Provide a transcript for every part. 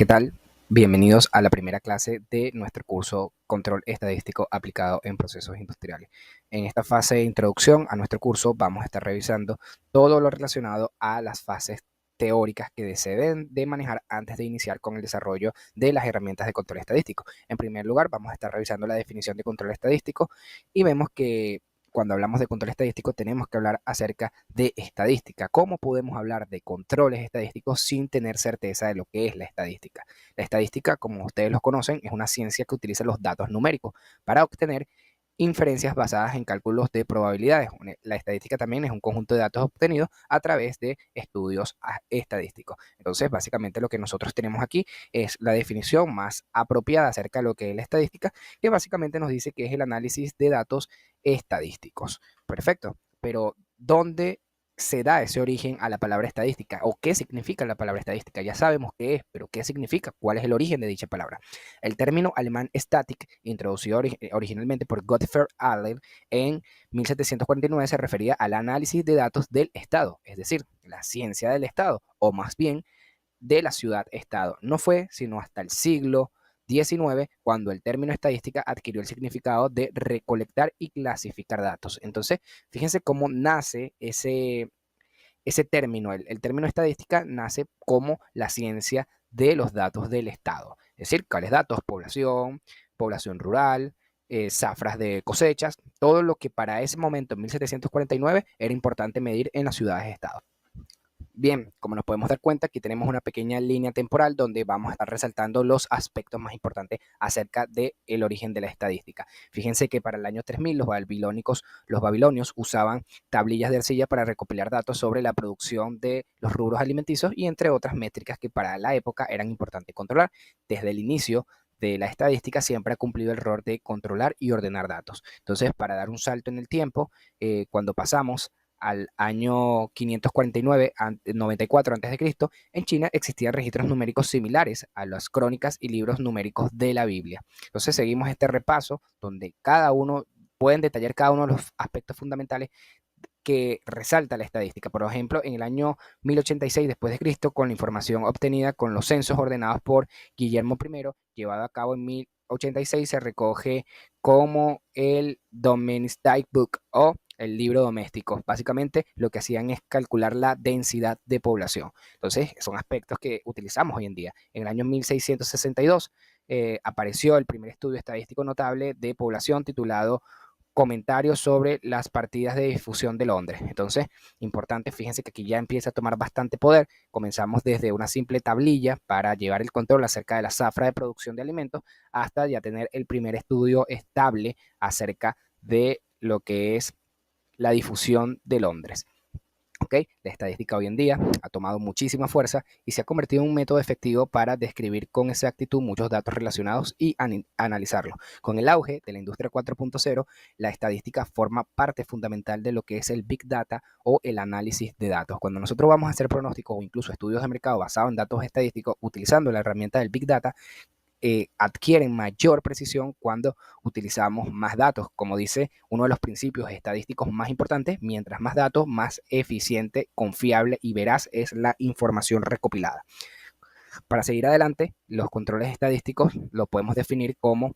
¿Qué tal? Bienvenidos a la primera clase de nuestro curso Control Estadístico aplicado en procesos industriales. En esta fase de introducción a nuestro curso vamos a estar revisando todo lo relacionado a las fases teóricas que se deben de manejar antes de iniciar con el desarrollo de las herramientas de control estadístico. En primer lugar, vamos a estar revisando la definición de control estadístico y vemos que cuando hablamos de control estadístico tenemos que hablar acerca de estadística. ¿Cómo podemos hablar de controles estadísticos sin tener certeza de lo que es la estadística? La estadística, como ustedes lo conocen, es una ciencia que utiliza los datos numéricos para obtener inferencias basadas en cálculos de probabilidades. La estadística también es un conjunto de datos obtenidos a través de estudios estadísticos. Entonces, básicamente lo que nosotros tenemos aquí es la definición más apropiada acerca de lo que es la estadística, que básicamente nos dice que es el análisis de datos estadísticos. Perfecto, pero ¿dónde se da ese origen a la palabra estadística? ¿O qué significa la palabra estadística? Ya sabemos qué es, pero ¿qué significa? ¿Cuál es el origen de dicha palabra? El término alemán static, introducido originalmente por Gottfried Adler en 1749, se refería al análisis de datos del Estado, es decir, la ciencia del Estado, o más bien de la ciudad-estado. No fue sino hasta el siglo XIX cuando el término estadística adquirió el significado de recolectar y clasificar datos. Entonces, fíjense cómo nace ese término. El término estadística nace como la ciencia de los datos del Estado. Es decir, cuáles datos, población, población rural, zafras de cosechas, todo lo que para ese momento, en 1749, era importante medir en las ciudades-estado. Bien, como nos podemos dar cuenta, aquí tenemos una pequeña línea temporal donde vamos a estar resaltando los aspectos más importantes acerca del origen de la estadística. Fíjense que para el año 3000 los babilonios usaban tablillas de arcilla para recopilar datos sobre la producción de los rubros alimenticios y entre otras métricas que para la época eran importantes controlar. Desde el inicio de la estadística siempre ha cumplido el rol de controlar y ordenar datos. Entonces, para dar un salto en el tiempo, cuando pasamos al año 549, 94 a.C., en China existían registros numéricos similares a las crónicas y libros numéricos de la Biblia. Entonces seguimos este repaso donde pueden detallar cada uno de los aspectos fundamentales que resalta la estadística. Por ejemplo, en el año 1086 después de Cristo, con la información obtenida con los censos ordenados por Guillermo I, llevado a cabo en 1086, se recoge como el Domesday Book o el libro doméstico. Básicamente lo que hacían es calcular la densidad de población. Entonces, son aspectos que utilizamos hoy en día. En el año 1662 apareció el primer estudio estadístico notable de población titulado Comentarios sobre las partidas de difusión de Londres. Entonces, importante, fíjense que aquí ya empieza a tomar bastante poder. Comenzamos desde una simple tablilla para llevar el control acerca de la zafra de producción de alimentos hasta ya tener el primer estudio estable acerca de lo que es la difusión de Londres. ¿Okay? La estadística hoy en día ha tomado muchísima fuerza y se ha convertido en un método efectivo para describir con exactitud muchos datos relacionados y analizarlos. Con el auge de la industria 4.0, la estadística forma parte fundamental de lo que es el Big Data o el análisis de datos. Cuando nosotros vamos a hacer pronósticos o incluso estudios de mercado basados en datos estadísticos utilizando la herramienta del Big Data, adquieren mayor precisión cuando utilizamos más datos. Como dice uno de los principios estadísticos más importantes, mientras más datos, más eficiente, confiable y veraz es la información recopilada. Para seguir adelante, los controles estadísticos los podemos definir como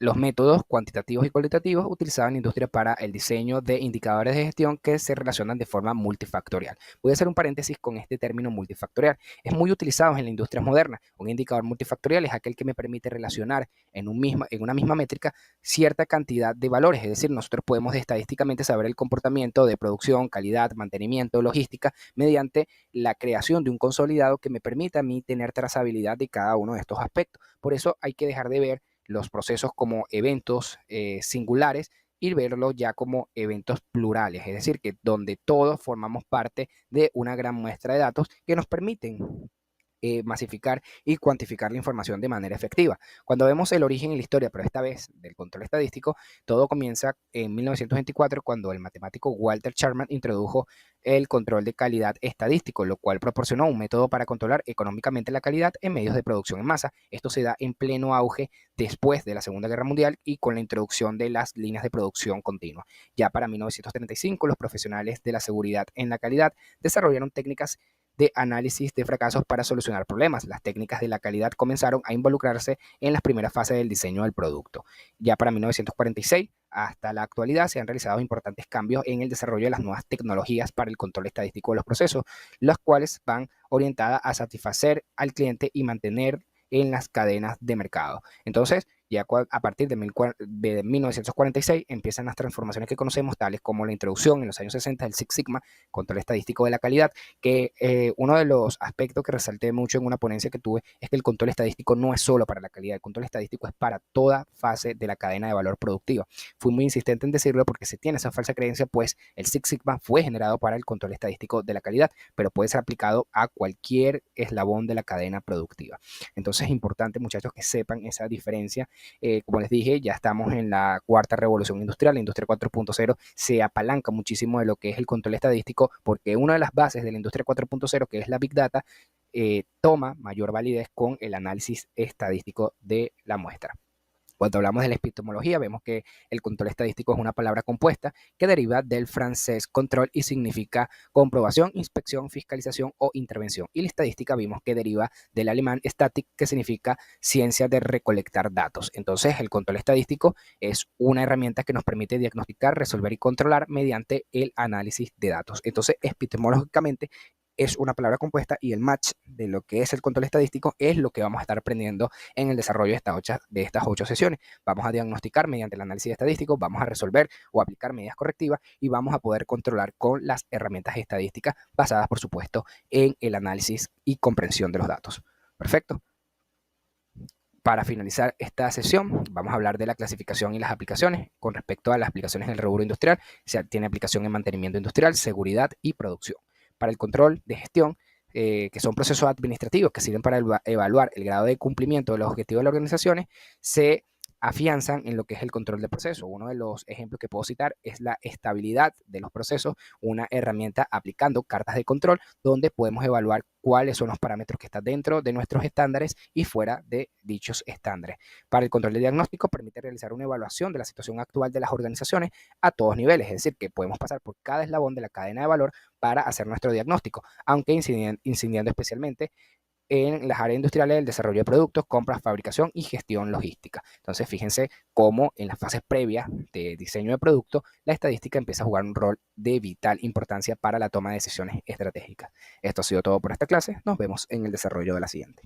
los métodos cuantitativos y cualitativos utilizados en la industria para el diseño de indicadores de gestión que se relacionan de forma multifactorial. Voy a hacer un paréntesis con este término multifactorial. Es muy utilizado en la industria moderna. Un indicador multifactorial es aquel que me permite relacionar en una misma métrica cierta cantidad de valores. Es decir, nosotros podemos estadísticamente saber el comportamiento de producción, calidad, mantenimiento, logística, mediante la creación de un consolidado que me permita a mí tener trazabilidad de cada uno de estos aspectos. Por eso hay que dejar de ver los procesos como eventos singulares y verlos ya como eventos plurales, es decir, que donde todos formamos parte de una gran muestra de datos que nos permiten masificar y cuantificar la información de manera efectiva. Cuando vemos el origen y la historia, pero esta vez del control estadístico, todo comienza en 1924 cuando el matemático Walter Sharman introdujo el control de calidad estadístico, lo cual proporcionó un método para controlar económicamente la calidad en medios de producción en masa. Esto se da en pleno auge después de la Segunda Guerra Mundial y con la introducción de las líneas de producción continua. Ya para 1935, los profesionales de la seguridad en la calidad desarrollaron técnicas de análisis de fracasos para solucionar problemas. Las técnicas de la calidad comenzaron a involucrarse en las primeras fases del diseño del producto. Ya para 1946 hasta la actualidad se han realizado importantes cambios en el desarrollo de las nuevas tecnologías para el control estadístico de los procesos, las cuales van orientadas a satisfacer al cliente y mantener en las cadenas de mercado. Entonces, ya a partir de 1946 empiezan las transformaciones que conocemos, tales como la introducción en los años 60 del Six Sigma, control estadístico de la calidad, que uno de los aspectos que resalté mucho en una ponencia que tuve es que el control estadístico no es solo para la calidad, el control estadístico es para toda fase de la cadena de valor productiva. Fui muy insistente en decirlo porque se tiene esa falsa creencia, pues el Six Sigma fue generado para el control estadístico de la calidad, pero puede ser aplicado a cualquier eslabón de la cadena productiva. Entonces es importante, muchachos, que sepan esa diferencia. Como les dije, ya estamos en la cuarta revolución industrial, la industria 4.0 se apalanca muchísimo de lo que es el control estadístico, porque una de las bases de la industria 4.0, que es la Big Data, toma mayor validez con el análisis estadístico de la muestra. Cuando hablamos de la epistemología, vemos que el control estadístico es una palabra compuesta que deriva del francés control y significa comprobación, inspección, fiscalización o intervención. Y la estadística vimos que deriva del alemán static, que significa ciencia de recolectar datos. Entonces, el control estadístico es una herramienta que nos permite diagnosticar, resolver y controlar mediante el análisis de datos. Entonces, epistemológicamente, es una palabra compuesta y el match de lo que es el control estadístico es lo que vamos a estar aprendiendo en el desarrollo de estas 8 sesiones. Vamos a diagnosticar mediante el análisis estadístico, vamos a resolver o aplicar medidas correctivas y vamos a poder controlar con las herramientas estadísticas basadas, por supuesto, en el análisis y comprensión de los datos. Perfecto. Para finalizar esta sesión, vamos a hablar de la clasificación y las aplicaciones. Con respecto a las aplicaciones en el rubro industrial, se tiene aplicación en mantenimiento industrial, seguridad y producción. Para el control de gestión, que son procesos administrativos que sirven para evaluar el grado de cumplimiento de los objetivos de las organizaciones, se afianzan en lo que es el control del proceso. Uno de los ejemplos que puedo citar es la estabilidad de los procesos, una herramienta aplicando cartas de control donde podemos evaluar cuáles son los parámetros que están dentro de nuestros estándares y fuera de dichos estándares. Para el control de diagnóstico permite realizar una evaluación de la situación actual de las organizaciones a todos niveles, es decir, que podemos pasar por cada eslabón de la cadena de valor para hacer nuestro diagnóstico, aunque incidiendo especialmente en las áreas industriales del desarrollo de productos, compras, fabricación y gestión logística. Entonces, fíjense cómo en las fases previas de diseño de producto, la estadística empieza a jugar un rol de vital importancia para la toma de decisiones estratégicas. Esto ha sido todo por esta clase. Nos vemos en el desarrollo de la siguiente.